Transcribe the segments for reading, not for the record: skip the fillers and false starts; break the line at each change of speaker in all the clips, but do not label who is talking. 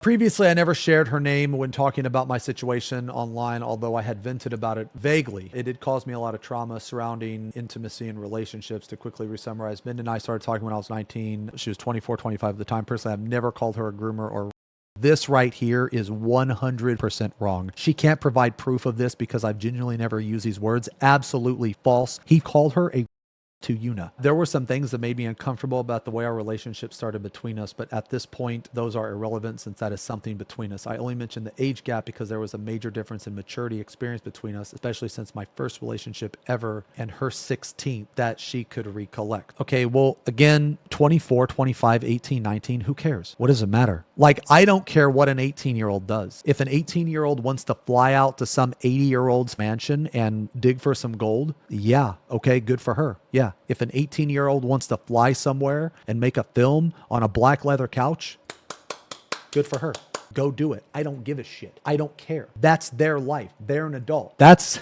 Previously, I never shared her name when talking about my situation online, although I had vented about it vaguely. It did cause me a lot of trauma surrounding intimacy and relationships. To quickly re-summarize, Min and I started talking when I was 19. She was 24, 25 at the time. Personally, I've never called her a groomer or... This right here is 100% wrong. She can't provide proof of this because I've genuinely never used these words. Absolutely false. He called her a... to Yuna. There were some things that made me uncomfortable about the way our relationship started between us, but at this point, those are irrelevant since that is something between us. I only mentioned the age gap because there was a major difference in maturity experience between us, especially since my first relationship ever and her 16th that she could recollect. Okay, well, again, 24, 25, 18, 19, who cares? What does it matter? Like, I don't care what an 18-year-old does. If an 18-year-old wants to fly out to some 80-year-old's mansion and dig for some gold, yeah, okay, good for her. Yeah. If an 18-year-old wants to fly somewhere and make a film on a black leather couch, good for her. Go do it. I don't give a shit. I don't care. That's their life. They're an adult. That's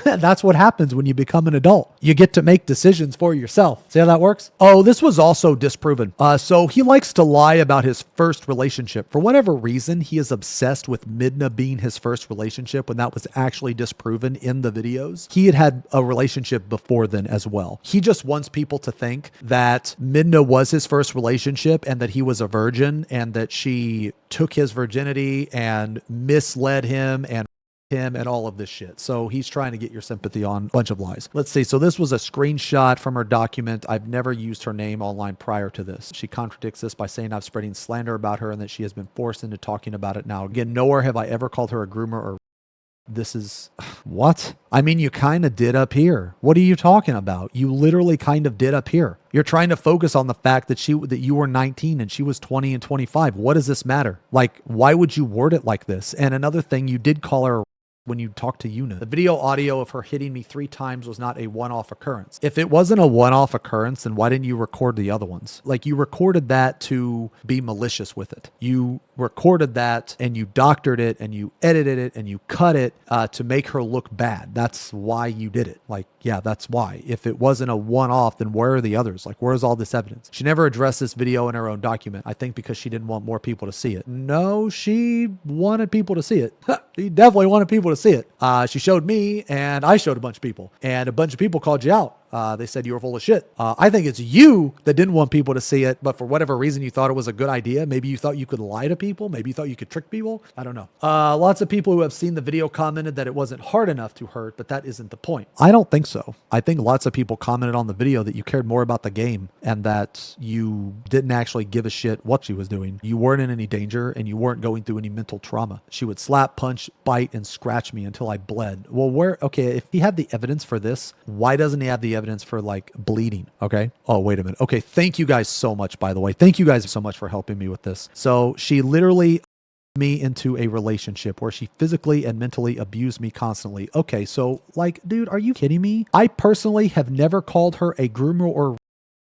what happens when you become an adult. You get to make decisions for yourself. See how that works? Oh, this was also disproven. So he likes to lie about his first relationship. For whatever reason, he is obsessed with Midna being his first relationship when that was actually disproven in the videos. He had had a relationship before then as well. He just wants people to think that Midna was his first relationship and that he was a virgin and that she took his virginity and misled him and all of this shit. So he's trying to get your sympathy on a bunch of lies. Let's see. So this was a screenshot from her document. I've never used her name online prior to this. She contradicts this by saying I'm spreading slander about her and that she has been forced into talking about it now. Again, nowhere have I ever called her a groomer or... This is... What? I mean, you kind of did up here. What are you talking about? You literally kind of did up here. You're trying to focus on the fact that you were 19 and she was 20 and 25. What does this matter? Like, why would you word it like this? And another thing, you did call her when you talked to Yuna. The video audio of her hitting me 3 times was not a one-off occurrence. If it wasn't a one-off occurrence, then why didn't you record the other ones? Like, you recorded that to be malicious with it. You recorded that and you doctored it and you edited it and you cut it to make her look bad. That's why you did it. Like, yeah, that's why. If it wasn't a one-off, then where are the others? Like, where's all this evidence? She never addressed this video in her own document. I think because she didn't want more people to see it. No, she wanted people to see it. She definitely wanted people to see it. She showed me and I showed a bunch of people and a bunch of people called you out. They said you were full of shit. I think it's you that didn't want people to see it, but for whatever reason you thought it was a good idea. Maybe you thought you could lie to people. Maybe you thought you could trick people. I don't know. Lots of people who have seen the video commented that it wasn't hard enough to hurt, but that isn't the point. I don't think so. I think lots of people commented on the video that you cared more about the game and that you didn't actually give a shit what she was doing. You weren't in any danger and you weren't going through any mental trauma. She would slap, punch, bite, and scratch me until I bled. Well, okay, if he had the evidence for this, why doesn't he have the evidence for like bleeding? Okay. Oh, wait a minute. Okay. Thank you guys so much, by the way. Thank you guys so much for helping me with this. So she literally me into a relationship where she physically and mentally abused me constantly. Okay. So like, dude, are you kidding me? I personally have never called her a groomer or...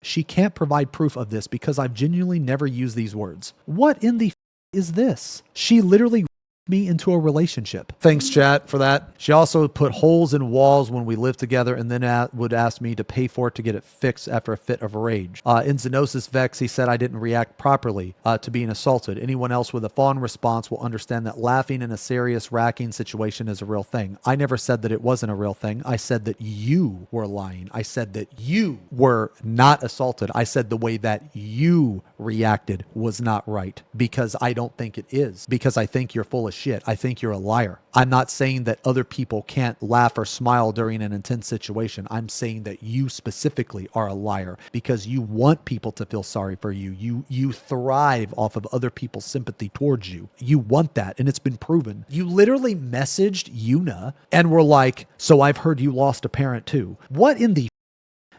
She can't provide proof of this because I've genuinely never used these words. What in the is this? She literally me into a relationship. Thanks, chat, for that. She also put holes in walls when we lived together and then would ask me to pay for it to get it fixed after a fit of rage. In Xenosys Vex, he said I didn't react properly to being assaulted. Anyone else with a fawn response will understand that laughing in a serious racking situation is a real thing. I never said that it wasn't a real thing. I said that you were lying. I said that you were not assaulted. I said the way that you reacted was not right because I don't think it is, because I think you're full of shit. I think you're a liar. I'm not saying that other people can't laugh or smile during an intense situation. I'm saying that you specifically are a liar because you want people to feel sorry for you. You thrive off of other people's sympathy towards you. You want that, and it's been proven. You literally messaged Yuna and were like, so I've heard you lost a parent too. What in the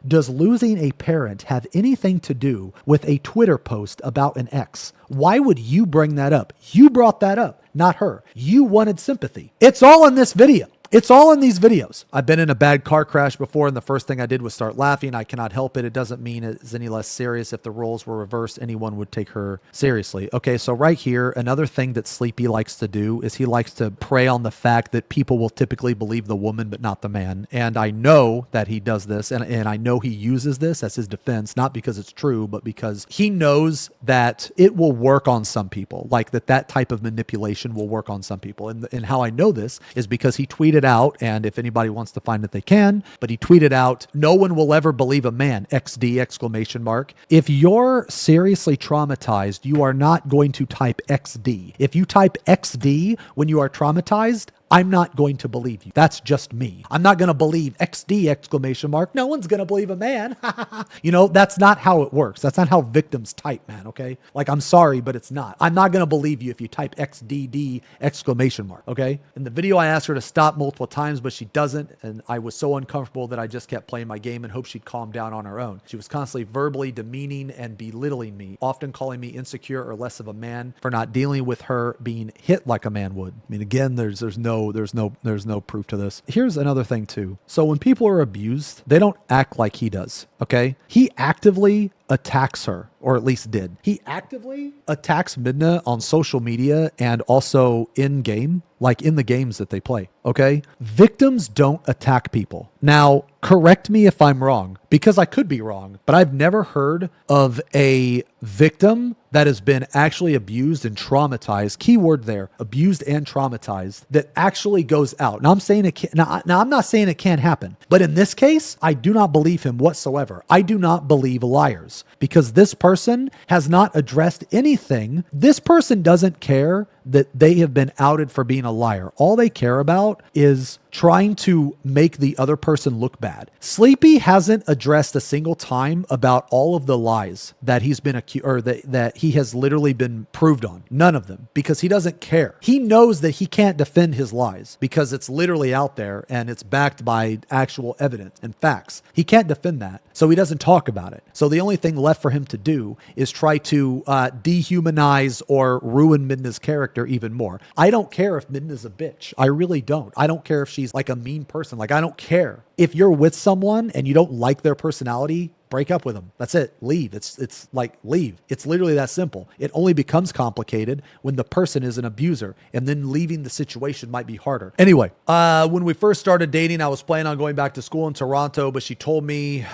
does losing a parent have anything to do with a Twitter post about an ex? Why would you bring that up? You brought that up, not her. You wanted sympathy. It's all in this video. It's all in these videos. I've been in a bad car crash before, and the first thing I did was start laughing. I cannot help it. It doesn't mean it's any less serious. If the roles were reversed, anyone would take her seriously. Okay, so right here, another thing that Sleepy likes to do is he likes to prey on the fact that people will typically believe the woman but not the man. And I know that he does this, and I know he uses this as his defense, not because it's true, but because he knows that it will work on some people, like that type of manipulation will work on some people. And how I know this is because he tweeted out, and if anybody wants to find it, they can, but he tweeted out, "No one will ever believe a man, XD exclamation mark. If you're seriously traumatized, you are not going to type XD. If you type XD when you are traumatized, I'm not going to believe you. That's just me. I'm not going to believe XD exclamation mark. No one's going to believe a man." You know, that's not how it works. That's not how victims type, man. Okay. Like, I'm sorry, but it's not. I'm not going to believe you if you type XDD exclamation mark. Okay. In the video, I asked her to stop multiple times, but she doesn't. And I was so uncomfortable that I just kept playing my game and hoped she'd calm down on her own. She was constantly verbally demeaning and belittling me, often calling me insecure or less of a man for not dealing with her being hit like a man would. I mean, again, there's no proof to this. Here's another thing too. So when people are abused, they don't act like he does. Okay. He actively attacks her, or at least did. He actively attacks Midna on social media and also in game, like in the games that they play. Okay. Victims don't attack people. Now, correct me if I'm wrong, because I could be wrong, but I've never heard of a victim that has been actually abused and traumatized, keyword there, abused and traumatized, that actually goes out. Now I'm saying it can't, now I'm not saying it can't happen, but in this case, I do not believe him whatsoever. I do not believe liars, because this person has not addressed anything. This person doesn't care that they have been outed for being a liar. All they care about is trying to make the other person look bad. Sleepy hasn't addressed a single time about all of the lies that he's been accused, or that he has literally been proved on. None of them, because he doesn't care. He knows that he can't defend his lies because it's literally out there and it's backed by actual evidence and facts. He can't defend that, so he doesn't talk about it. So the only thing left for him to do is try to dehumanize or ruin Midna's character even more. I don't care if Midna's a bitch. I really don't. I don't care if she's like a mean person. Like, I don't care. If you're with someone and you don't like their personality, break up with them. That's it. Leave. It's like, leave. It's literally that simple. It only becomes complicated when the person is an abuser, and then leaving the situation might be harder. Anyway, when we first started dating, I was planning on going back to school in Toronto, but she told me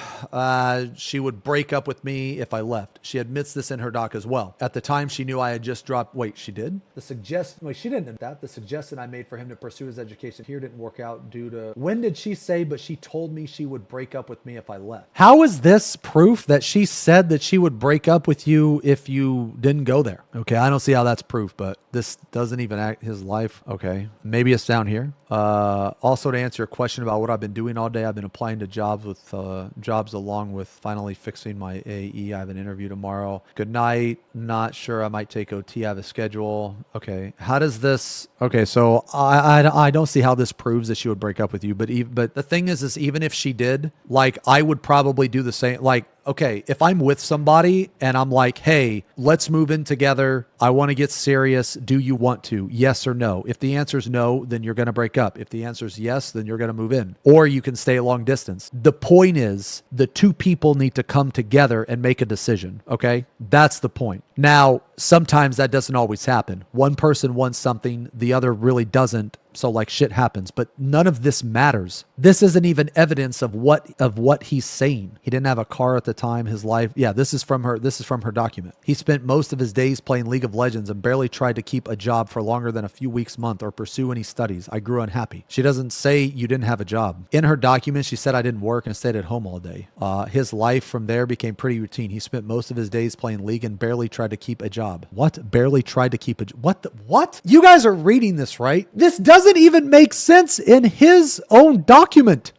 she would break up with me if I left. She admits this in her doc as well. At the time, she knew I had just dropped. Wait, she did? She didn't admit that. The suggestion I made for him to pursue his education here didn't work out due to, when did she say, but she told me she would break up with me if I left? How is this proof that she said that she would break up with you if you didn't go there? Okay, I don't see how that's proof, but this doesn't even act his life. Okay, maybe it's down here. Also, to answer your question about what I've been doing all day, I've been applying to jobs along with finally fixing my AE. I have an interview tomorrow. Good night. Not sure. I might take OT. I have a schedule. Okay, how does this? Okay, so I don't see how this proves that she would break up with you. But the thing is even if she did, like, I would probably do the same. Like, okay, if I'm with somebody and I'm like, hey, let's move in together. I want to get serious. Do you want to? Yes or no? If the answer is no, then you're going to break up. If the answer is yes, then you're going to move in. Or you can stay long distance. The point is, the two people need to come together and make a decision. Okay? That's the point. Now, sometimes that doesn't always happen. One person wants something, the other really doesn't. So like, shit happens, but none of this matters. This isn't even evidence of what he's saying. He didn't have a car at the time. His life. Yeah, this is from her document. He spent most of his days playing League of Legends and barely tried to keep a job for longer than a few weeks, month, or pursue any studies. I grew unhappy. She doesn't say you didn't have a job. In her document, she said I didn't work and stayed at home all day. His life from there became pretty routine. He spent most of his days playing League and barely tried to keep a job. What? Barely tried to keep a what? You guys are reading this, right? This doesn't even make sense in his own document.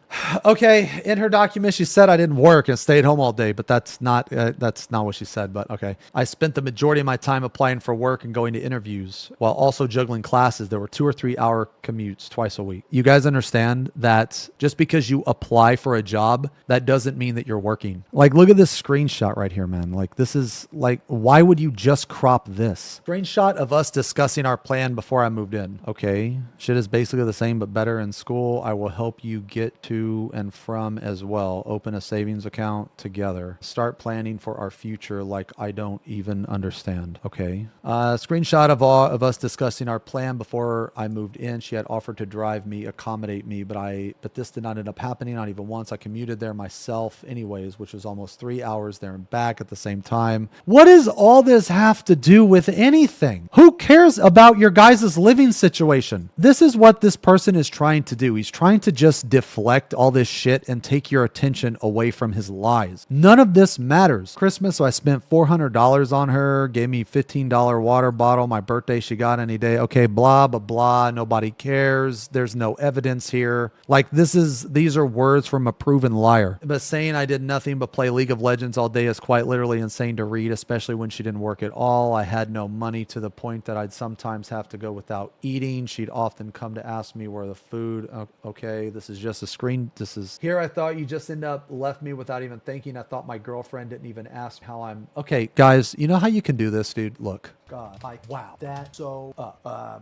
Okay, in her document, she said I didn't work and stayed home all day, but that's not what she said. But okay, I spent the majority of my time applying for work and going to interviews while also juggling classes. There were 2 or 3 hour commutes twice a week. You guys understand that just because you apply for a job, that doesn't mean that you're working. Like, look at this screenshot right here, man. Like, this is like, why would you just crop this? Screenshot of us discussing our plan before I moved in. Okay, shit is basically the same but better in school. I will help you get to and from as well. Open a savings account together. Start planning for our future like I don't even understand. Okay. Screenshot of us discussing our plan before I moved in. She had offered to drive me, accommodate me, but this did not end up happening, not even once. I commuted there myself anyways, which was almost 3 hours there and back at the same time. What does all this have to do with anything? Who cares about your guys' living situation? This is what this person is trying to do. He's trying to just deflect all this shit and take your attention away from his lies. None of this matters. Christmas, so I spent $400 on her, gave me $15 water bottle. My birthday, she got any day. Okay, blah, blah, blah. Nobody cares. There's no evidence here. Like, these are words from a proven liar. But saying I did nothing but play League of Legends all day is quite literally insane to read, especially when she didn't work at all. I had no money to the point that I'd sometimes have to go without eating. She'd often come to ask me where the food. Okay, this is just a screen. This is here. I thought you just end up left me without even thinking. I thought my girlfriend didn't even ask how I'm. Okay, guys, you know how you can do this, dude? Look. God, like, wow, that's so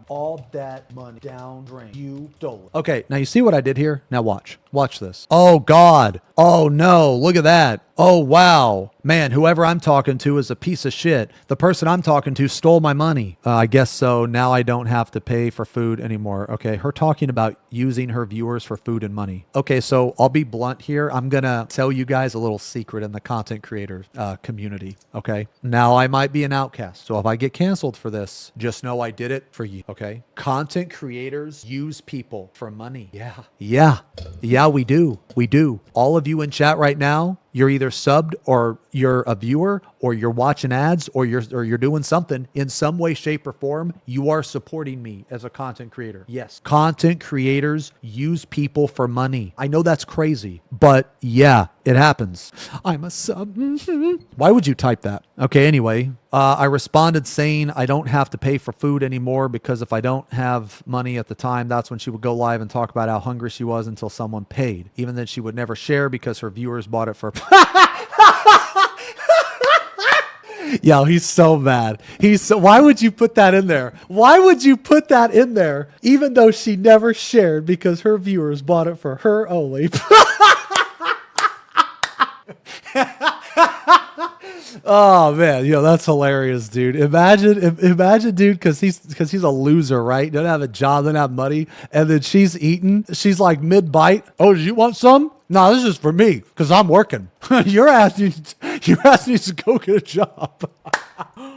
all that money down drain. You stole it. Okay, now you see what I did here? Now watch. Watch this. Oh, God. Oh, no. Look at that. Oh, wow. Man, whoever I'm talking to is a piece of shit. The person I'm talking to stole my money. I guess so. Now I don't have to pay for food anymore. Okay, her talking about using her viewers for food and money. Okay, so I'll be blunt here. I'm going to tell you guys a little secret in the content creator community. Okay, now I might be an outcast. So if I get canceled for this, just know I did it for you. Okay, content creators use people for money. Yeah, we do. All of you in chat right now, you're either subbed or you're a viewer or you're watching ads or you're doing something in some way, shape, or form. You are supporting me as a content creator. Yes. Content creators use people for money. I know that's crazy, but yeah, it happens. I'm a sub. Why would you type that? Okay, anyway, I responded saying I don't have to pay for food anymore because if I don't have money at the time, that's when she would go live and talk about how hungry she was until someone paid. Even then she would never share because her viewers bought it for... Yo, he's so mad. Why would you put that in there? Why would you put that in there even though she never shared because her viewers bought it for her only? Oh man, that's hilarious, dude. Imagine, dude, because he's a loser, right? Doesn't have a job, doesn't have money, and then she's eating. She's like mid bite. Oh, do you want some? No, this is for me because I'm working. Your ass needs to go get a job.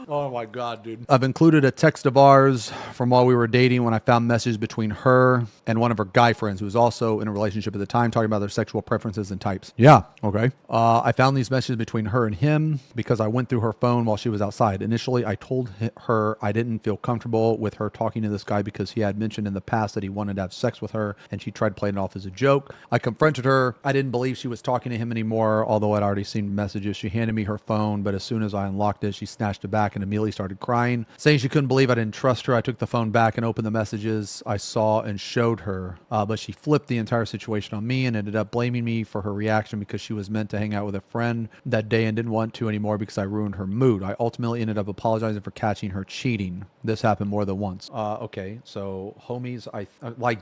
Oh my God, dude. I've included a text of ours from while we were dating when I found messages between her and one of her guy friends who was also in a relationship at the time, talking about their sexual preferences and types. Yeah, okay. I found these messages between her and him because I went through her phone while she was outside. Initially, I told her I didn't feel comfortable with her talking to this guy because he had mentioned in the past that he wanted to have sex with her, and she tried playing it off as a joke. I confronted her. I didn't believe she was talking to him anymore, although I'd already seen messages. She handed me her phone, but as soon as I unlocked it, she snatched it back and immediately started crying, saying she couldn't believe I didn't trust her. I took the phone back and opened the messages I saw and showed her, but she flipped the entire situation on me and ended up blaming me for her reaction because she was meant to hang out with a friend that day and didn't want to anymore because I ruined her mood. I ultimately ended up apologizing for catching her cheating. This happened more than once. Okay, so homies,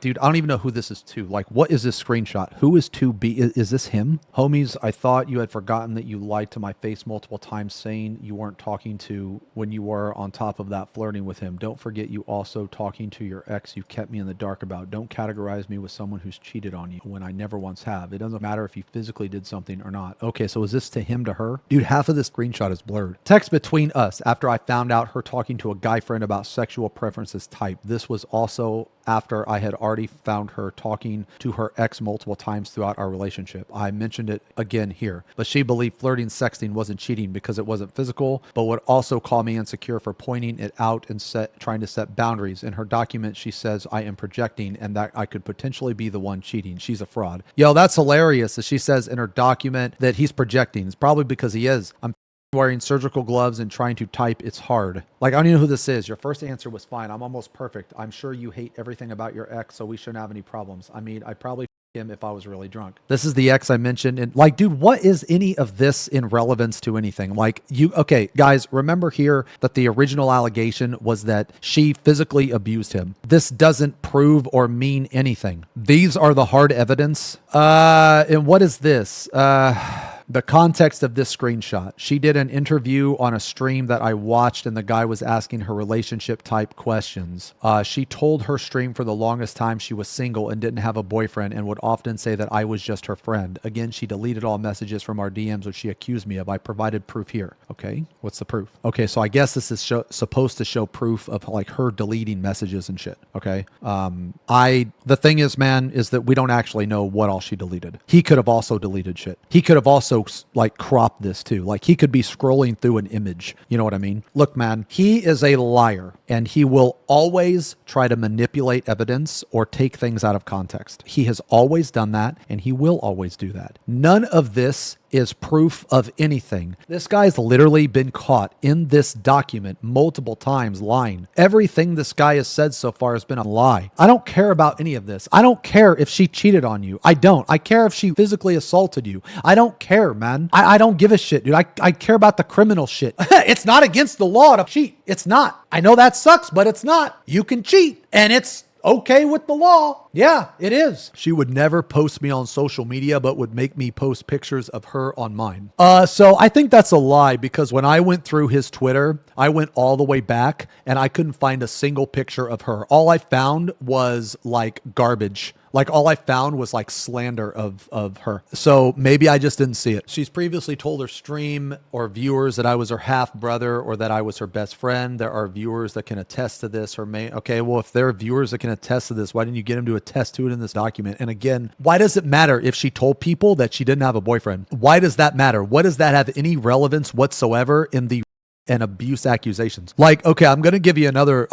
dude, I don't even know who this is to. Like, what is this screenshot? Who is 2B? Is this him? Homies, I thought you had forgotten that you lied to my face multiple times saying you weren't talking to when you were on top of that flirting with him. Don't forget you also talking to your ex you kept me in the dark about. Don't categorize me with someone who's cheated on you when I never once have. It doesn't matter if you physically did something or not. Okay, so is this to him, to her? Dude, half of this screenshot is blurred. Text between us after I found out her talking to a guy friend about sexual preferences type. This was also after I had already found her talking to her ex multiple times throughout our relationship. relationship. I mentioned it again here, but she believed flirting, sexting wasn't cheating because it wasn't physical, but would also call me insecure for pointing it out and trying to set boundaries. In her document, she says I am projecting and that I could potentially be the one cheating. She's a fraud. Yo, that's hilarious that she says in her document that he's projecting. It's probably because he is. I'm wearing surgical gloves and trying to type. It's hard. Like, I don't even know who this is. Your first answer was fine. I'm almost perfect. I'm sure you hate everything about your ex, so we shouldn't have any problems. I mean, I probably him if I was really drunk. This is the ex I mentioned. And like, dude, what is any of this in relevance to anything? Like, okay, guys, remember here that the original allegation was that she physically abused him. This doesn't prove or mean anything. These are the hard evidence. And what is this? The context of this screenshot. She did an interview on a stream that I watched and the guy was asking her relationship type questions. She told her stream for the longest time she was single and didn't have a boyfriend and would often say that I was just her friend. Again, she deleted all messages from our DMs which she accused me of. I provided proof here. Okay, what's the proof? Okay, so I guess this is supposed to show proof of like her deleting messages and shit. Okay, the thing is, man, is that we don't actually know what all she deleted. He could have also deleted shit. He could have also like cropped this too. Like he could be scrolling through an image. You know what I mean? Look, man, he is a liar and he will always try to manipulate evidence or take things out of context. He has always done that and he will always do that. None of this is proof of anything. This guy's literally been caught in this document multiple times lying. Everything this guy has said so far has been a lie. I don't care about any of this. I don't care if she cheated on you. I don't. I care if she physically assaulted you. I don't care, man. I don't give a shit, dude. I care about the criminal shit. It's not against the law to cheat. It's not. I know that sucks, but it's not. You can cheat and it's okay with the law. Yeah, it is. She would never post me on social media, but would make me post pictures of her on mine. So I think that's a lie because when I went through his Twitter, I went all the way back and I couldn't find a single picture of her. All I found was like garbage. Like all I found was like slander of her. So maybe I just didn't see it. She's previously told her stream or viewers that I was her half brother or that I was her best friend. There are viewers that can attest to this. Okay, well, if there are viewers that can attest to this, why didn't you get them to attest to it in this document? And again, why does it matter if she told people that she didn't have a boyfriend? Why does that matter? What does that have any relevance whatsoever in the and abuse accusations? Like, okay, I'm going to give you another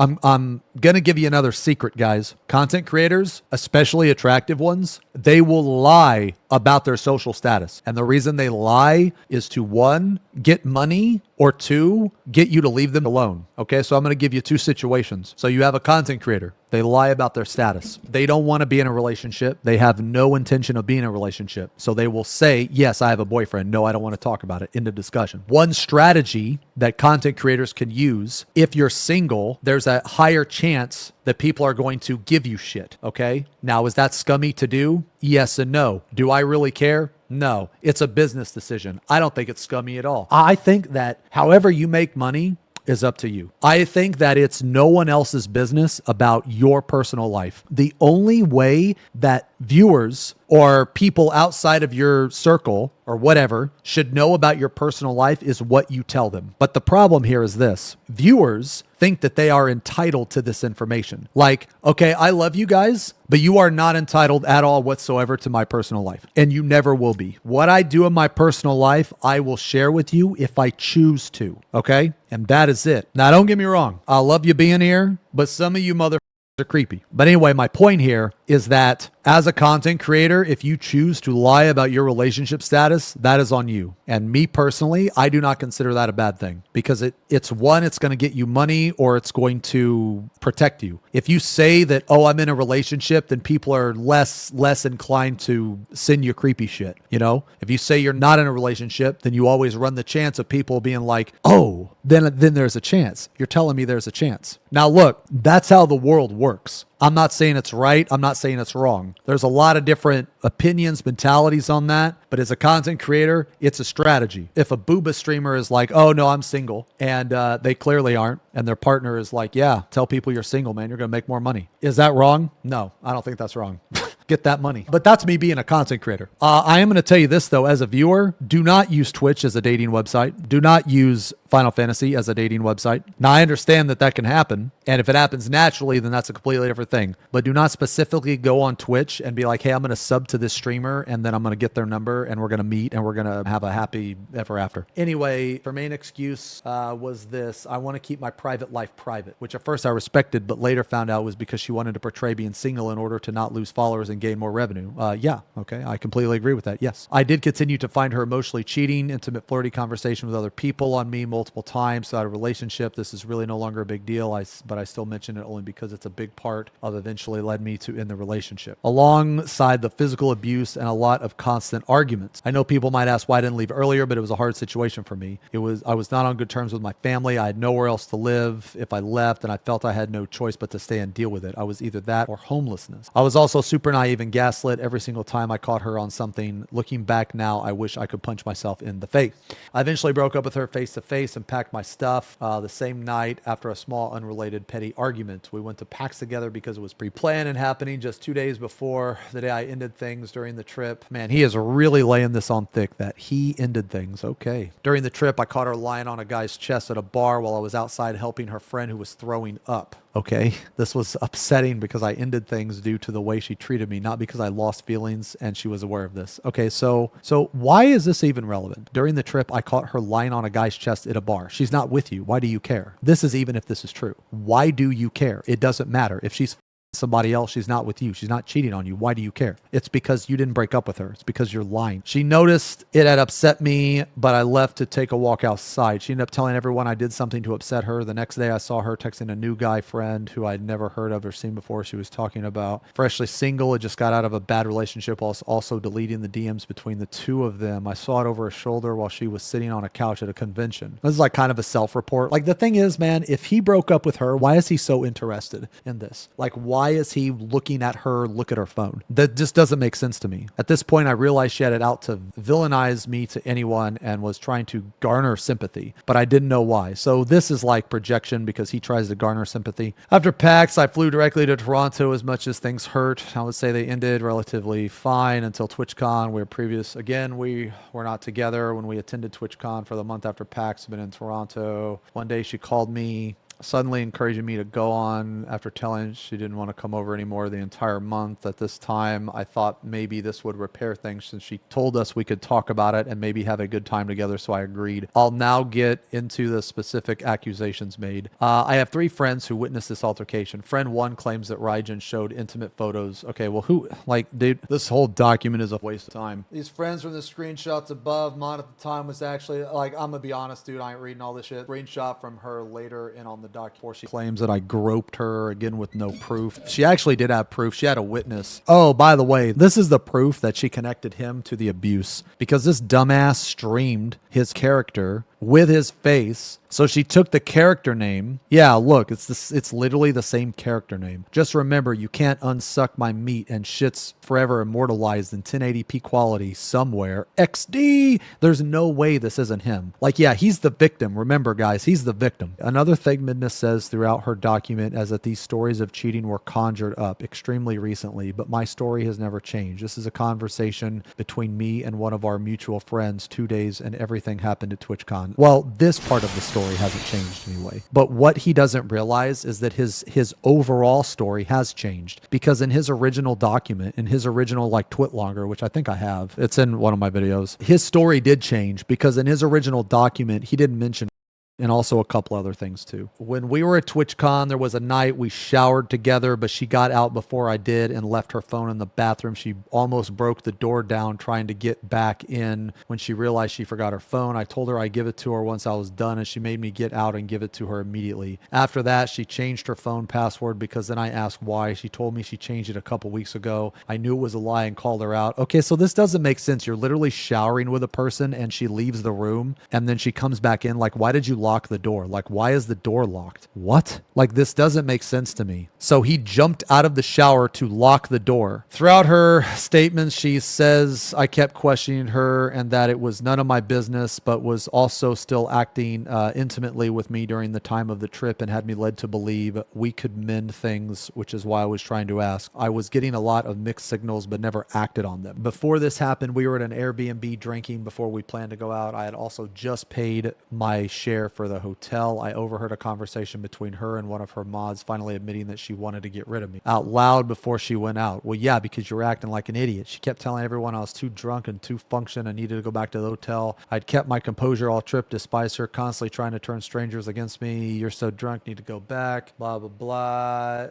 secret, guys. Content creators, especially attractive ones, they will lie about their social status. And the reason they lie is to, one, get money, or two, get you to leave them alone. Okay, so I'm going to give you two situations. So you have a content creator. They lie about their status. They don't want to be in a relationship. They have no intention of being in a relationship. So they will say, yes, I have a boyfriend. No, I don't want to talk about it. End of discussion. One strategy that content creators can use, if you're single, there's a higher chance that people are going to give you shit. Okay, now is that scummy to do? Yes and no. Do I really care? No, it's a business decision. I don't think it's scummy at all. I think that however you make money is up to you. I think that it's no one else's business about your personal life. The only way that viewers or people outside of your circle or whatever should know about your personal life is what you tell them. But the problem here is this: viewers think that they are entitled to this information. Like, okay, I love you guys, but you are not entitled at all whatsoever to my personal life, and you never will be. What I do in my personal life, I will share with you if I choose to, okay? And that is it. Now, don't get me wrong. I love you being here, but some of you motherfuckers are creepy. But anyway, my point here is that as a content creator, if you choose to lie about your relationship status, that is on you. And me personally, I do not consider that a bad thing because it's one, it's going to get you money or it's going to protect you. If you say that, oh, I'm in a relationship, then people are less inclined to send you creepy shit. You know, if you say you're not in a relationship, then you always run the chance of people being like, oh, then there's a chance. You're telling me there's a chance. Now, look, that's how the world works. I'm not saying it's right. I'm not saying it's wrong. There's a lot of different opinions, mentalities on that. But as a content creator, it's a strategy. If a booba streamer is like, oh, no, I'm single, and they clearly aren't, and their partner is like, yeah, tell people you're single, man, you're going to make more money. Is that wrong? No, I don't think that's wrong. Get that money. But that's me being a content creator. I am going to tell you this, though, as a viewer, do not use Twitch as a dating website. Do not use Final Fantasy as a dating website. Now, I understand that that can happen. And if it happens naturally, then that's a completely different thing. But do not specifically go on Twitch and be like, hey, I'm going to sub to this streamer and then I'm going to get their number and we're going to meet and we're going to have a happy ever after. Anyway, her main excuse was this: I want to keep my private life private, which at first I respected, but later found out was because she wanted to portray being single in order to not lose followers and gain more revenue. Yeah, okay, I completely agree with that. Yes, I did continue to find her emotionally cheating, intimate, flirty conversation with other people on me multiple times throughout a relationship. This is really no longer a big deal, but I still mention it only because it's a big part of eventually led me to end the relationship. Alongside the physical abuse and a lot of constant arguments. I know people might ask why I didn't leave earlier, but it was a hard situation for me. I was not on good terms with my family. I had nowhere else to live if I left, and I felt I had no choice but to stay and deal with it. I was either that or homelessness. I was also super naive and gaslit every single time I caught her on something. Looking back now, I wish I could punch myself in the face. I eventually broke up with her face to face and packed my stuff the same night after a small unrelated petty argument. We went to PAX together because it was pre-planned and happening just 2 days before the day I ended things during the trip. Man, he is really laying this on thick that he ended things. Okay. During the trip, I caught her lying on a guy's chest at a bar while I was outside helping her friend who was throwing up. Okay. This was upsetting because I ended things due to the way she treated me, not because I lost feelings and she was aware of this. Okay. So why is this even relevant? During the trip, I caught her lying on a guy's chest at a bar. She's not with you. Why do you care? This is even if this is true. Why do you care? It doesn't matter. If she's somebody else, she's not with you. She's not cheating on you. Why do you care? It's because you didn't break up with her. It's because you're lying. She noticed it had upset me, but I left to take a walk outside. She ended up telling everyone I did something to upset her. The next day I saw her texting a new guy friend who I'd never heard of or seen before. She was talking about freshly single, had just got out of a bad relationship, while also deleting the DMs between the two of them. I saw it over her shoulder while she was sitting on a couch at a convention. This is like kind of a self-report. Like, the thing is, man, if he broke up with her, why is he so interested in this? Like, why is he looking at her look at her phone? That just doesn't make sense to me. At this point, I realized she had it out to villainize me to anyone and was trying to garner sympathy, but I didn't know why. So this is like projection because he tries to garner sympathy. After PAX, I flew directly to Toronto. As much as things hurt, I would say they ended relatively fine until TwitchCon. We were not together when we attended TwitchCon for the month after PAX. I've been in Toronto. One day she called me, suddenly encouraging me to go on after telling she didn't want to come over anymore the entire month. At this time, I thought maybe this would repair things since she told us we could talk about it and maybe have a good time together, so I agreed. I'll now get into the specific accusations made. I have 3 friends who witnessed this altercation. Friend 1 claims that Raijin showed intimate photos. Okay, well, dude, this whole document is a waste of time. These friends from the screenshots above, mine at the time was actually, like, I'm gonna be honest, dude, I ain't reading all this shit. Screenshot from her later and on the document before she claims that I groped her, again with no proof. She actually did have proof. She had a witness. Oh, by the way, this is the proof that she connected him to the abuse, because this dumbass streamed his character with his face. So she took the character name. Yeah, look, it's literally the same character name. Just remember, you can't unsuck my meat, and shit's forever immortalized in 1080p quality somewhere. XD! There's no way this isn't him. Like, yeah, he's the victim. Remember, guys, he's the victim. Another thing Midna says throughout her document is that these stories of cheating were conjured up extremely recently, but my story has never changed. This is a conversation between me and one of our mutual friends 2 days, and everything happened at TwitchCon. Well, this part of the story hasn't changed anyway. But what he doesn't realize is that his overall story has changed, because in his original document, in his original like Twitlonger, which I think I have, it's in one of my videos, his story did change, because in his original document, he didn't mention, and also a couple other things too. When we were at TwitchCon, there was a night we showered together, but she got out before I did and left her phone in the bathroom. She almost broke the door down trying to get back in when she realized she forgot her phone. I told her I'd give it to her once I was done, and she made me get out and give it to her immediately. After that, she changed her phone password, because then I asked why. She told me she changed it a couple weeks ago. I knew it was a lie and called her out. Okay, so this doesn't make sense. You're literally showering with a person and she leaves the room and then she comes back in. Like, why did you lock the door? Like, why is the door locked? What? Like, this doesn't make sense to me. So he jumped out of the shower to lock the door. Throughout her statements, she says I kept questioning her and that it was none of my business, but was also still acting intimately with me during the time of the trip and had me led to believe we could mend things, which is why I was trying to ask. I was getting a lot of mixed signals, but never acted on them. Before this happened, we were at an Airbnb drinking before we planned to go out. I had also just paid my share for the hotel. I overheard a conversation between her and one of her mods finally admitting that she wanted to get rid of me out loud before she went out. Well, yeah, because you were acting like an idiot. She kept telling everyone I was too drunk and too function and needed to go back to the hotel. I'd kept my composure all trip despite her constantly trying to turn strangers against me. You're so drunk, need to go back, blah, blah, blah.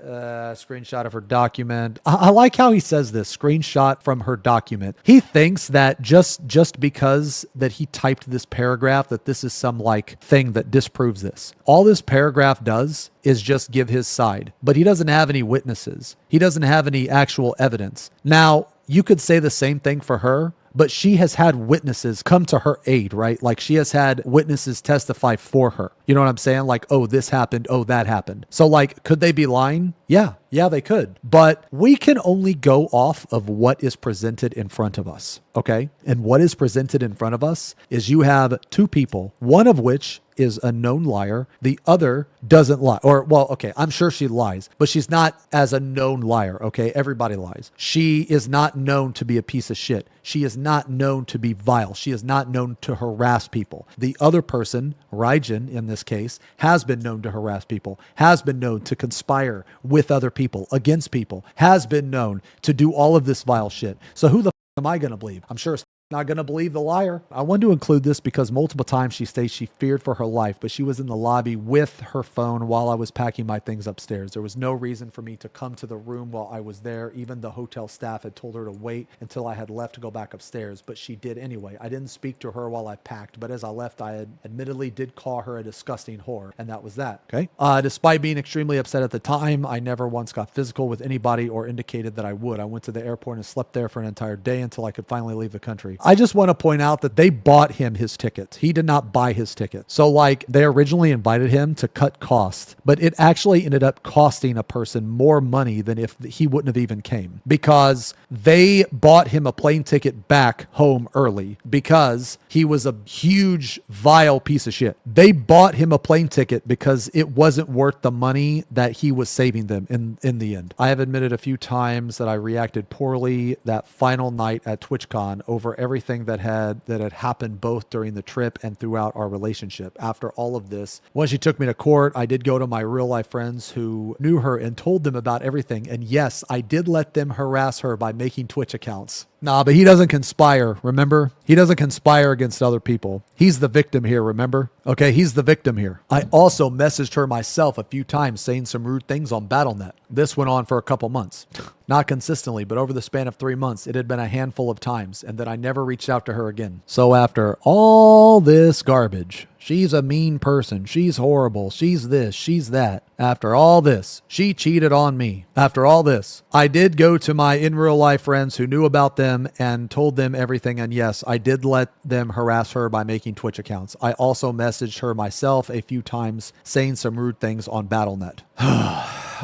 Screenshot of her document. I like how he says this, screenshot from her document. He thinks that just because that he typed this paragraph, that this is some like thing that disproves this. All this paragraph does is just give his side, but he doesn't have any witnesses. He doesn't have any actual evidence. Now, you could say the same thing for her, but she has had witnesses come to her aid, right? Like she has had witnesses testify for her. You know what I'm saying? Like, oh, this happened. Oh, that happened. So like, could they be lying? Yeah, they could. But we can only go off of what is presented in front of us, okay? And what is presented in front of us is you have two people, one of which is a known liar. The other doesn't lie. Or, well, okay, I'm sure she lies, but she's not as a known liar, okay? Everybody lies. She is not known to be a piece of shit. She is not known to be vile. She is not known to harass people. The other person, Raijin in this case, has been known to harass people, has been known to conspire with other people, against people, has been known to do all of this vile shit. So who the am I going to believe? I'm sure it's not going to believe the liar. I wanted to include this because multiple times she states she feared for her life, but she was in the lobby with her phone while I was packing my things upstairs. There was no reason for me to come to the room while I was there. Even the hotel staff had told her to wait until I had left to go back upstairs, but she did anyway. I didn't speak to her while I packed, but as I left, I admittedly did call her a disgusting whore, and that was that. Okay. Despite being extremely upset at the time, I never once got physical with anybody or indicated that I would. I went to the airport and slept there for an entire day until I could finally leave the country. I just want to point out that they bought him his tickets. He did not buy his ticket. So like they originally invited him to cut costs, but it actually ended up costing a person more money than if he wouldn't have even came, because they bought him a plane ticket back home early because he was a huge, vile piece of shit. They bought him a plane ticket because it wasn't worth the money that he was saving them in the end. I have admitted a few times that I reacted poorly that final night at TwitchCon over everything that had happened both during the trip and throughout our relationship. After all of this, when she took me to court, I did go to my real life friends who knew her and told them about everything. And yes, I did let them harass her by making Twitch accounts. Nah, but he doesn't conspire, remember? He doesn't conspire against other people. He's the victim here, remember? Okay, he's the victim here. I also messaged her myself a few times saying some rude things on BattleNet. This went on for a couple months. Not consistently, but over the span of 3 months, it had been a handful of times, and then I never reached out to her again. So after all this garbage, she's a mean person, she's horrible, she's this, she's that. After all this, she cheated on me. After all this, I did go to my in real life friends who knew about them and told them everything. And yes, I did let them harass her by making Twitch accounts. I also messaged her myself a few times saying some rude things on BattleNet.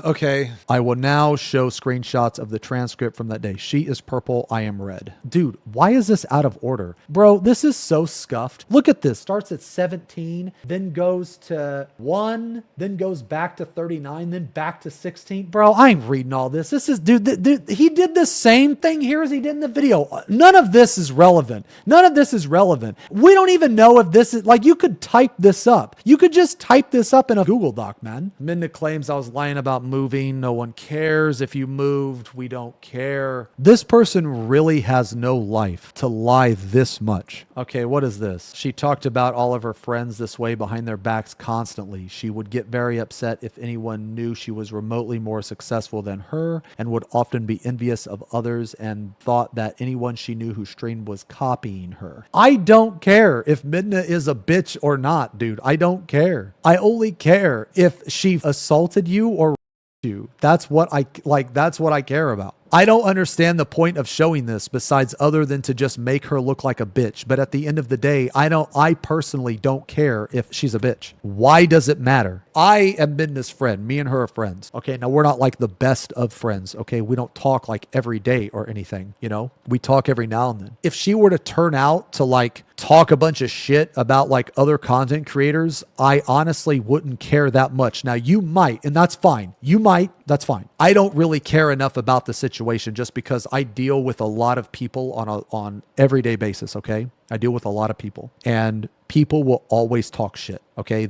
Okay, I will now show screenshots of the transcript from that day. She is purple, I am red. Dude, why is this out of order? Bro, this is so scuffed. Look at this. Starts at 17, then goes to 1, then goes back to 39, then back to 16. Bro, I ain't reading all this. This is, dude, he did the same thing here as he did in the video. None of this is relevant. None of this is relevant. We don't even know if this is, like, you could type this up. You could just type this up in a Google Doc, man. Minda claims I was lying about moving. No one cares if you moved. We don't care. This person really has no life to lie this much. Okay, what is this? She talked about all of her friends this way behind their backs constantly. She would get very upset if anyone knew she was remotely more successful than her and would often be envious of others and thought that anyone she knew who streamed was copying her. I don't care if Midna is a bitch or not, dude. I don't care. I only care if she assaulted you or you. That's what I like. That's what I care about. I don't understand the point of showing this besides other than to just make her look like a bitch. But at the end of the day, I personally don't care if she's a bitch. Why does it matter? I am Midna's friend. Me and her are friends. Okay, now we're not like the best of friends. Okay, we don't talk like every day or anything, you know? We talk every now and then. If she were to turn out to like talk a bunch of shit about like other content creators, I honestly wouldn't care that much. Now you might, and that's fine. You might, that's fine. I don't really care enough about the situation just because I deal with a lot of people on everyday basis, okay? I deal with a lot of people, and people will always talk shit. Okay.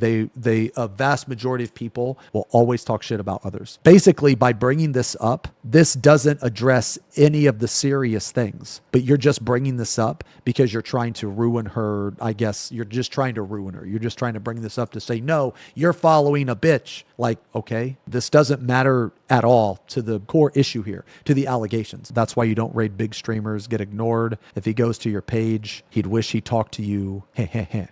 A vast majority of people will always talk shit about others. Basically, by bringing this up, this doesn't address any of the serious things, but you're just bringing this up because you're trying to ruin her. I guess you're just trying to ruin her. You're just trying to bring this up to say, no, you're following a bitch. Like, okay, this doesn't matter at all to the core issue here, to the allegations. That's why you don't raid big streamers, get ignored. If he goes to your page, he'd wish he talked to you.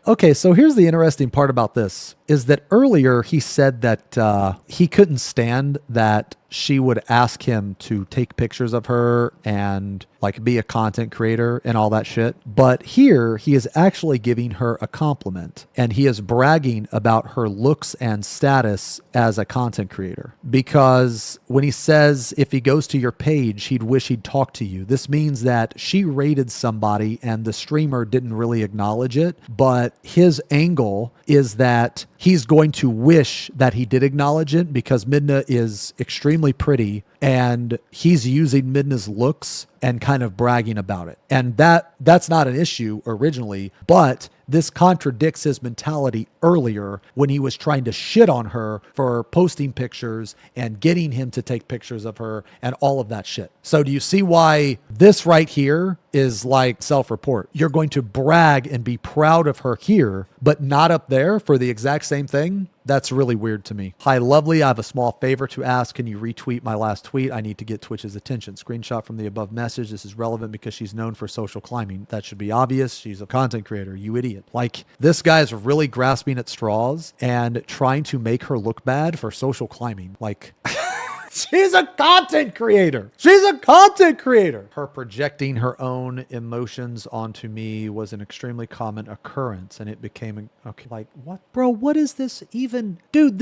Okay, so here's the interesting part about this is that earlier he said that he couldn't stand that she would ask him to take pictures of her and like be a content creator and all that shit. But here he is actually giving her a compliment, and he is bragging about her looks and status as a content creator. Because when he says, if he goes to your page, he'd wish he'd talk to you, this means that she rated somebody and the streamer didn't really acknowledge it. But his angle is that he's going to wish that he did acknowledge it because Midna is extremely pretty, and he's using Midna's looks and kind of bragging about it. And that's not an issue originally, but this contradicts his mentality earlier when he was trying to shit on her for posting pictures and getting him to take pictures of her and all of that shit. So do you see why this right here is like self-report? You're going to brag and be proud of her here, but not up there for the exact same thing? That's really weird to me. Hi, lovely. I have a small favor to ask. Can you retweet my last tweet? I need to get Twitch's attention. Screenshot from the above message. This is relevant because she's known for social climbing. That should be obvious. She's a content creator, you idiot. Like, this guy's really grasping at straws and trying to make her look bad for social climbing. Like... She's a content creator. She's a content creator. Her projecting her own emotions onto me was an extremely common occurrence, and it became okay. Like, what, bro? What is this even, dude?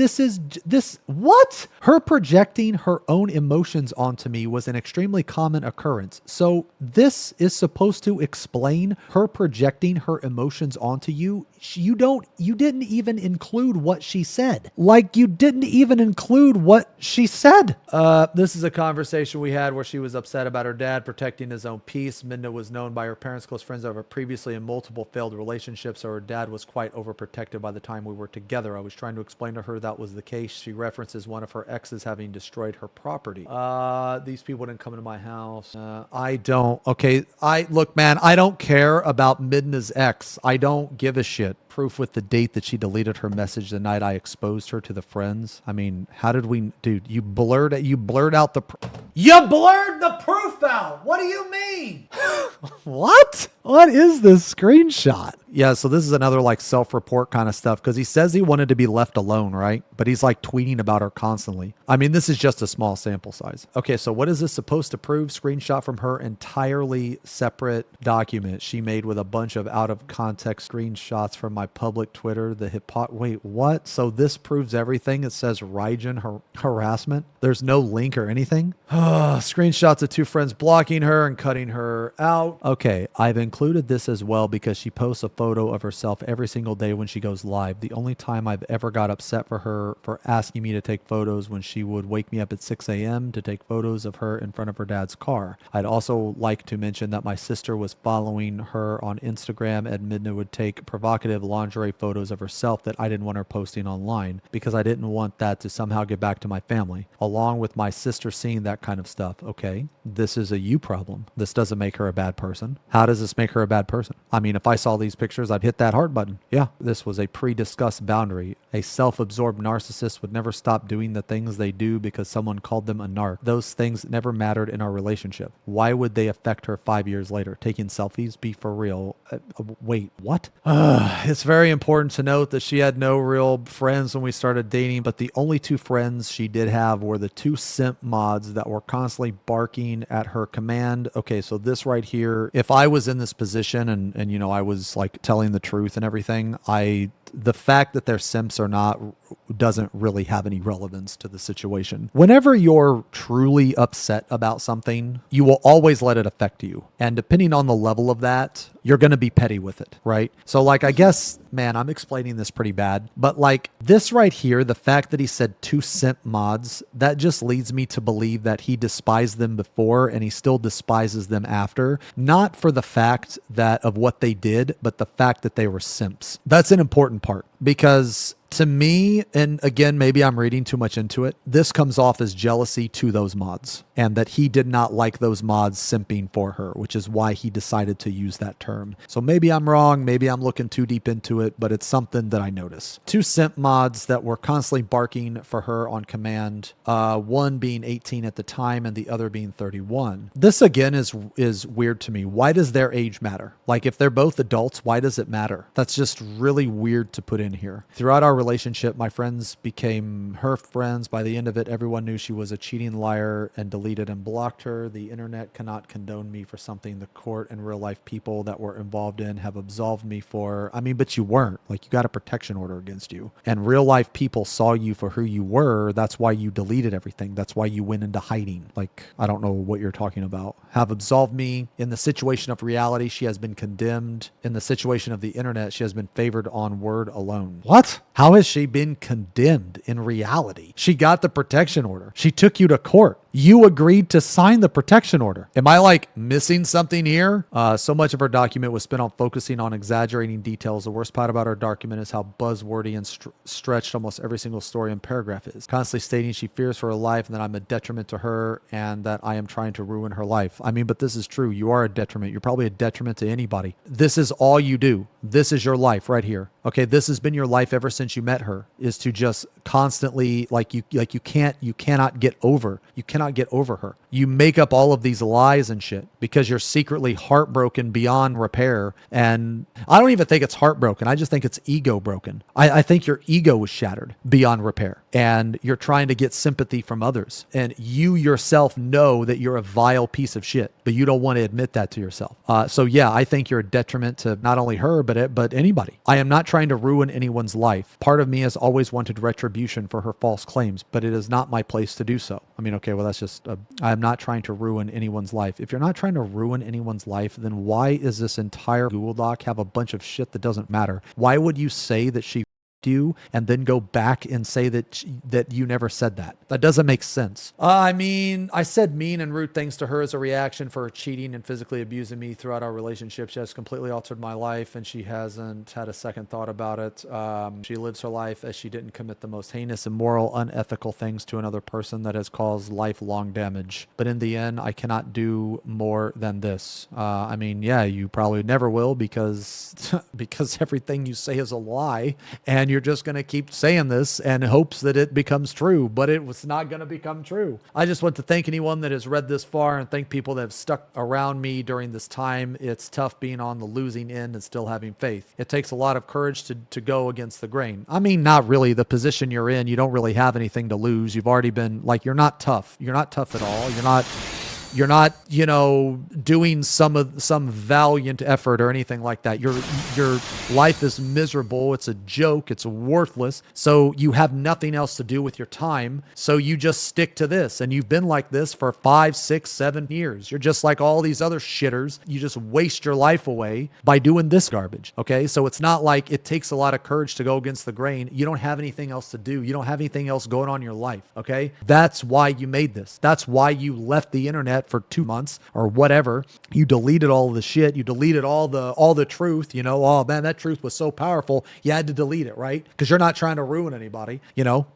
What? Her projecting her own emotions onto me was an extremely common occurrence. So this is supposed to explain her projecting her emotions onto you. You didn't even include what she said. Like, you didn't even include what she said. This is a conversation we had where she was upset about her dad protecting his own peace. Minna was known by her parents' close friends over previously in multiple failed relationships, so her dad was quite overprotective by the time we were together. I was trying to explain to her that was the case. She references one of her exes having destroyed her property. These people didn't come into my house. I don't. Okay, look, man, I don't care about Midna's ex. I don't give a shit. Proof with the date that she deleted her message the night I exposed her to the friends. I mean, how did we, dude, you blurred out the, you blurred the proof out. What do you mean? What? What is this screenshot? Yeah, so this is another like self-report kind of stuff because he says he wanted to be left alone, right? But he's like tweeting about her constantly. I mean, this is just a small sample size. Okay, so what is this supposed to prove? Screenshot from her entirely separate document she made with a bunch of out of context screenshots from my public Twitter. Wait, what? So this proves everything? It says Raijin harassment? There's no link or anything? Screenshots of two friends blocking her and cutting her out. Okay, I've included this as well because she posts a photo of herself every single day when she goes live. The only time I've ever got upset for her for asking me to take photos when she would wake me up at 6 a.m. to take photos of her in front of her dad's car. I'd also like to mention that my sister was following her on Instagram and Midna would take provocative lingerie photos of herself that I didn't want her posting online because I didn't want that to somehow get back to my family, along with my sister seeing that kind of stuff. Okay, this is a you problem. This doesn't make her a bad person. How does this make her a bad person? I mean, if I saw these pictures, I'd hit that heart button. Yeah, this was a pre-discussed boundary. A self-absorbed narcissist would never stop doing the things they do because someone called them a narc. Those things never mattered in our relationship. Why would they affect her 5 years later? Taking selfies? Be for real. Wait, what? It's very important to note that she had no real friends when we started dating, but the only two friends she did have were the two simp mods that were constantly barking at her command. Okay, so this right here, if I was in this position and you know, I was like telling the truth and everything, the fact that they're simps or not doesn't really have any relevance to the situation. Whenever you're truly upset about something, you will always let it affect you. And depending on the level of that, you're going to be petty with it, right? So like, I guess, man, I'm explaining this pretty bad, but like this right here, the fact that he said 2 simp mods, that just leads me to believe that he despised them before and he still despises them after, not for the fact that of what they did, but the fact that they were simps. That's an important part, because to me, and again, maybe I'm reading too much into it, this comes off as jealousy to those mods, and that he did not like those mods simping for her, which is why he decided to use that term. So maybe I'm wrong, maybe I'm looking too deep into it, but it's something that I notice. 2 simp mods that were constantly barking for her on command, one being 18 at the time and the other being 31. This again is weird to me. Why does their age matter? Like, if they're both adults, why does it matter? That's just really weird to put in here. Throughout our relationship, my friends became her friends. By the end of it, everyone knew she was a cheating liar and deleted and blocked her. The internet cannot condone me for something the court and real life people that were involved in have absolved me for. I mean, but you weren't. Like, you got a protection order against you, and real life people saw you for who you were. That's why you deleted everything. That's why you went into hiding. Like, I don't know what you're talking about. Have absolved me. In the situation of reality, she has been condemned. In the situation of the internet, she has been favored on word alone. What? How has she been condemned in reality? She got the protection order. She took you to court. You agreed to sign the protection order. Am I like missing something here? So much of her document was spent on focusing on exaggerating details. The worst part about her document is how buzzwordy and stretched almost every single story and paragraph is. Constantly stating she fears for her life and that I'm a detriment to her and that I am trying to ruin her life. I mean, but this is true. You are a detriment. You're probably a detriment to anybody. This is all you do. This is your life right here. Okay, this has been your life ever since you met her, is to just constantly you cannot get over her. You make up all of these lies and shit because you're secretly heartbroken beyond repair. And I don't even think it's heartbroken. I just think it's ego broken. I think your ego was shattered beyond repair, and you're trying to get sympathy from others. And you yourself know that you're a vile piece of shit, but you don't want to admit that to yourself. So yeah, I think you're a detriment to not only her, but anybody. I am not trying to ruin anyone's life. Part of me has always wanted retribution for her false claims, but it is not my place to do so. I mean, okay, well, that's just, I'm not trying to ruin anyone's life. If you're not trying to ruin anyone's life, then why is this entire Google Doc have a bunch of shit that doesn't matter? Why would you say that she you and then go back and say that you never said that? That doesn't make sense. I mean, I said mean and rude things to her as a reaction for her cheating and physically abusing me throughout our relationship. She has completely altered my life and she hasn't had a second thought about it. She lives her life as she didn't commit the most heinous, immoral, unethical things to another person that has caused lifelong damage. But in the end, I cannot do more than this. I mean, yeah, you probably never will because everything you say is a lie, and you're just going to keep saying this and hopes that it becomes true, but it was not going to become true. I just want to thank anyone that has read this far and thank people that have stuck around me during this time. It's tough being on the losing end and still having faith. It takes a lot of courage to go against the grain. I mean, not really. The position you're in, you don't really have anything to lose. You've already been, like, you're not tough. You're not tough at all. You're not, you know, doing some valiant effort or anything like that. Your life is miserable. It's a joke. It's worthless. So you have nothing else to do with your time. So you just stick to this. And you've been like this for 5, 6, 7 years. You're just like all these other shitters. You just waste your life away by doing this garbage. Okay. So it's not like it takes a lot of courage to go against the grain. You don't have anything else to do. You don't have anything else going on in your life. Okay. That's why you made this. That's why you left the internet for 2 months or whatever. You deleted all the shit. You deleted all the truth, you know. Oh man, that truth was so powerful. You had to delete it, right? Because you're not trying to ruin anybody, you know.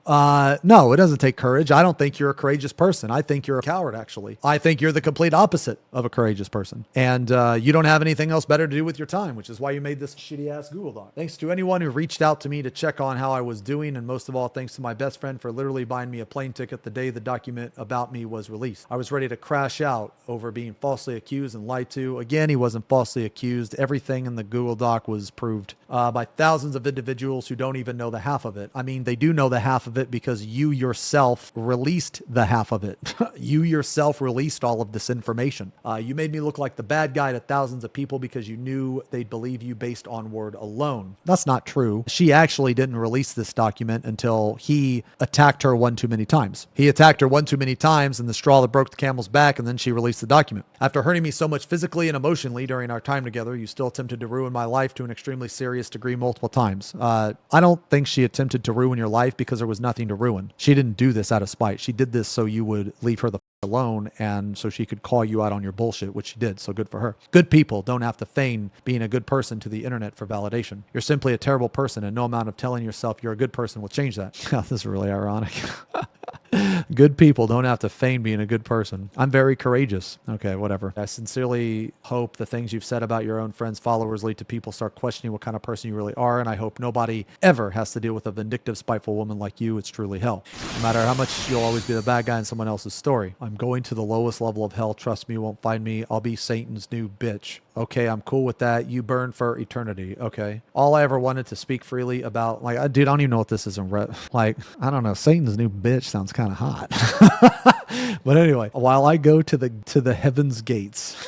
No, it doesn't take courage. I don't think you're a courageous person. I think you're a coward, actually. I think you're the complete opposite of a courageous person. And you don't have anything else better to do with your time, which is why you made this shitty ass Google Doc. Thanks to anyone who reached out to me to check on how I was doing. And most of all, thanks to my best friend for literally buying me a plane ticket the day the document about me was released. I was ready to crash out over being falsely accused and lied to. Again, he wasn't falsely accused. Everything in the Google Doc was proved by thousands of individuals who don't even know the half of it. I mean, they do know the half of it because you yourself released the half of it. You yourself released all of this information. You made me look like the bad guy to thousands of people because you knew they'd believe you based on word alone. That's not true. She actually didn't release this document until he attacked her one too many times. He attacked her one too many times, and the straw that broke the camel's back, and and then she released the document. After hurting me so much physically and emotionally during our time together, you still attempted to ruin my life to an extremely serious degree multiple times. I don't think she attempted to ruin your life because there was nothing to ruin. She didn't do this out of spite. She did this so you would leave her the alone and so she could call you out on your bullshit, which she did. So good for her. Good people don't have to feign being a good person to the internet for validation. You're simply a terrible person, and no amount of telling yourself you're a good person will change that. This is really ironic. Good people don't have to feign being a good person. I'm very courageous. Okay, whatever. I sincerely hope the things you've said about your own friends' followers lead to people start questioning what kind of person you really are, and I hope nobody ever has to deal with a vindictive, spiteful woman like you. It's truly hell. No matter how much you'll always be the bad guy in someone else's story. I'm going to the lowest level of hell. Trust me, you won't find me. I'll be Satan's new bitch. Okay, I'm cool with that. You burn for eternity. Okay. All I ever wanted to speak freely about, like, dude, I don't even know what this is in like, I don't know. Satan's new bitch sounds kind of hot. But anyway, while I go to the heaven's gates.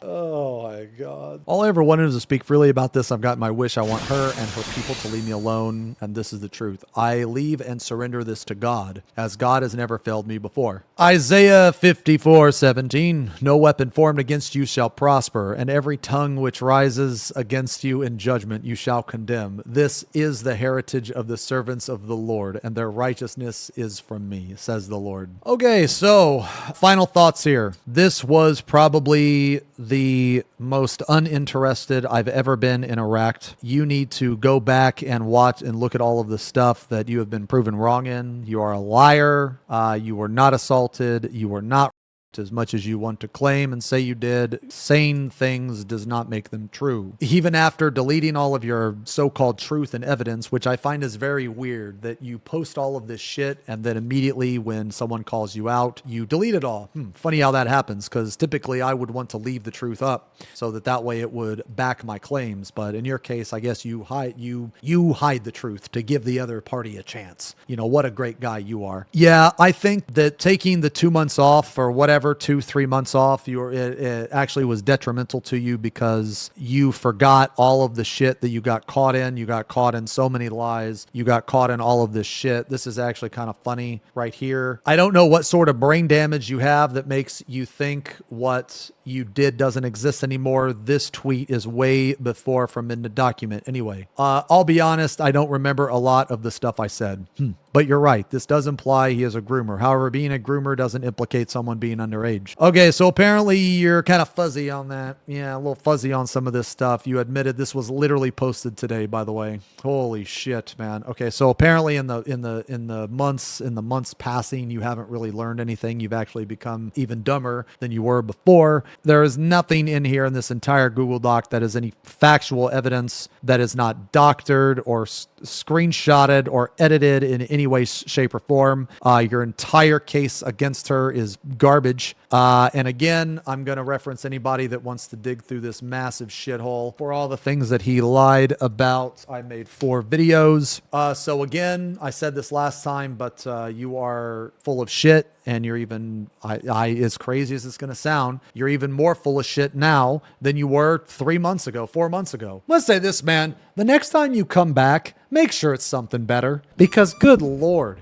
Oh my God. All I ever wanted was to speak freely about this. I've got my wish. I want her and her people to leave me alone. And this is the truth. I leave and surrender this to God, as God has never failed me before. Isaiah 54:17. No weapon formed against you shall prosper, and every tongue which rises against you in judgment you shall condemn. This is the heritage of the servants of the Lord, and their righteousness is from me, says the Lord. Okay, so final thoughts here. This was probably the most uninterested I've ever been in a Rect. You need to go back and watch and look at all of the stuff that you have been proven wrong in. You are a liar. You were not assaulted. You were not as much as you want to claim and say you did. Saying things does not make them true. Even after deleting all of your so-called truth and evidence, which I find is very weird, that you post all of this shit and then immediately when someone calls you out, you delete it all. Funny how that happens, because typically I would want to leave the truth up so that way it would back my claims. But in your case, I guess you hide the truth to give the other party a chance. You know, what a great guy you are. Yeah, I think that taking the 2 months off or whatever, 2-3 months off, it actually was detrimental to you because you forgot all of the shit that you got caught in. You got caught in so many lies. You got caught in all of this shit. This is actually kind of funny right here. I don't know what sort of brain damage you have that makes you think what you did doesn't exist anymore. This tweet is way before from in the document. Anyway, I'll be honest, I don't remember a lot of the stuff I said. But you're right. This does imply he is a groomer. However, being a groomer doesn't implicate someone being underage. Okay, so apparently you're kind of fuzzy on that. Yeah, a little fuzzy on some of this stuff. You admitted this was literally posted today, by the way. Holy shit, man. Okay, so apparently in the months passing, you haven't really learned anything. You've actually become even dumber than you were before. There is nothing in here in this entire Google Doc that is any factual evidence that is not doctored or screenshotted or edited in any way, shape, or form. Your entire case against her is garbage. And again, I'm going to reference anybody that wants to dig through this massive shithole for all the things that he lied about. I made 4 videos. So again, I said this last time, but you are full of shit. And you're even, as crazy as it's going to sound, you're even more full of shit now than you were 3 months ago, 4 months ago. Let's say this, man. The next time you come back, make sure it's something better. Because good Lord.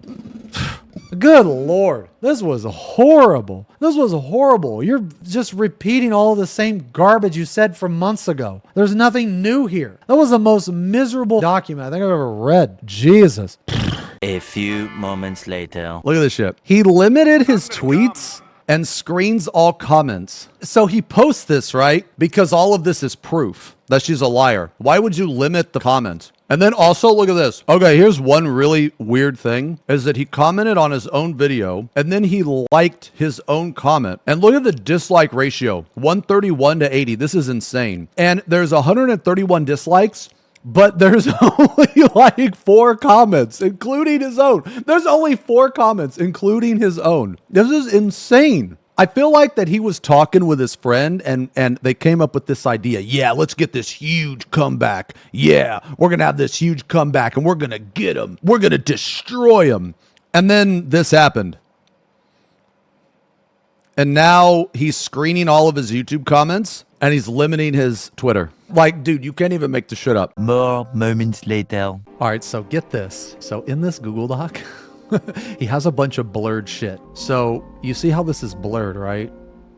Good Lord. This was horrible. This was horrible. You're just repeating all the same garbage you said from months ago. There's nothing new here. That was the most miserable document I think I've ever read. Jesus.
A few moments later.
Look at this shit. He limited his tweets and screens all comments. So he posts this, right? Because all of this is proof that she's a liar. Why would you limit the comments? And then also look at this. Okay, here's one really weird thing is that he commented on his own video and then he liked his own comment. And look at the dislike ratio, 131-80. This is insane. And there's 131 dislikes. But there's only like 4 comments, including his own. There's only 4 comments, including his own. This is insane. I feel like that he was talking with his friend and they came up with this idea. Yeah, let's get this huge comeback. Yeah, we're going to have this huge comeback and we're going to get him. We're going to destroy him. And then this happened. And now he's screening all of his YouTube comments and he's limiting his Twitter. Like, dude, you can't even make the shit up.
More moments later.
All right, so get this. So in this Google Doc,
He has a bunch of blurred shit. So you see how this is blurred, right?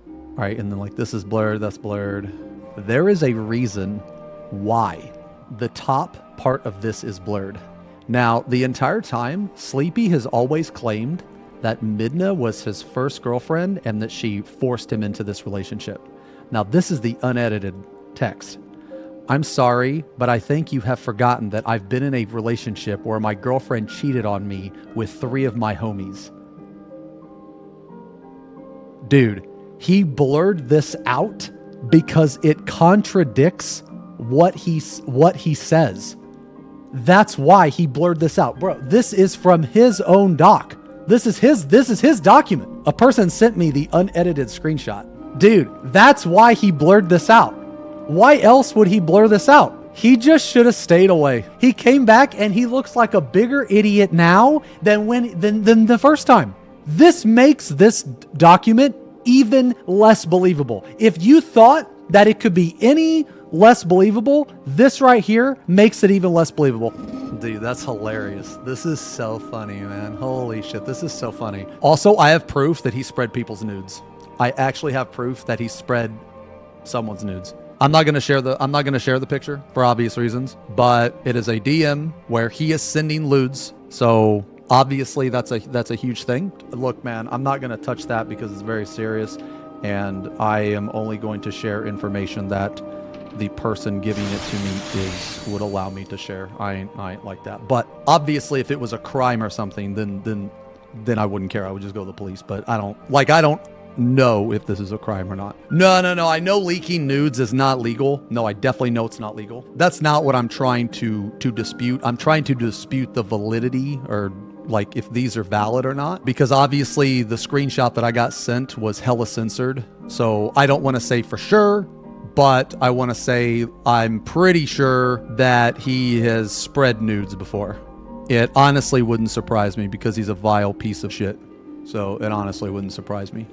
Right, and then like this is blurred, that's blurred. There is a reason why the top part of this is blurred. Now, the entire time, Sleepy has always claimed that Midna was his first girlfriend and that she forced him into this relationship. Now, this is the unedited text. I'm sorry, but I think you have forgotten that I've been in a relationship where my girlfriend cheated on me with 3 of my homies. Dude, he blurred this out because it contradicts what he says. That's why he blurred this out. Bro, this is from his own doc. This is his document. A person sent me the unedited screenshot. Dude, that's why he blurred this out. Why else would he blur this out? He just should have stayed away. He came back and he looks like a bigger idiot now than the first time. This makes this document even less believable. If you thought that it could be any less believable, this right here makes it even less believable. Dude, that's hilarious. This is so funny, man. Holy shit, this is so funny. Also, I have proof that he spread people's nudes. I actually have proof that he spread someone's nudes. I'm not gonna share the picture for obvious reasons, but it is a DM where he is sending nudes. So obviously that's a huge thing. Look, man, I'm not gonna touch that because it's very serious, and I am only going to share information that the person giving it to me would allow me to share. I ain't like that. But obviously, if it was a crime or something, then I wouldn't care. I would just go to the police. But I don't know if this is a crime or not. No. I know leaking nudes is not legal. No, I definitely know it's not legal. That's not what I'm trying to dispute. I'm trying to dispute the validity, or like if these are valid or not, because obviously the screenshot that I got sent was hella censored. So I don't want to say for sure, but I want to say I'm pretty sure that he has spread nudes before. It honestly wouldn't surprise me because he's a vile piece of shit. So it honestly wouldn't surprise me.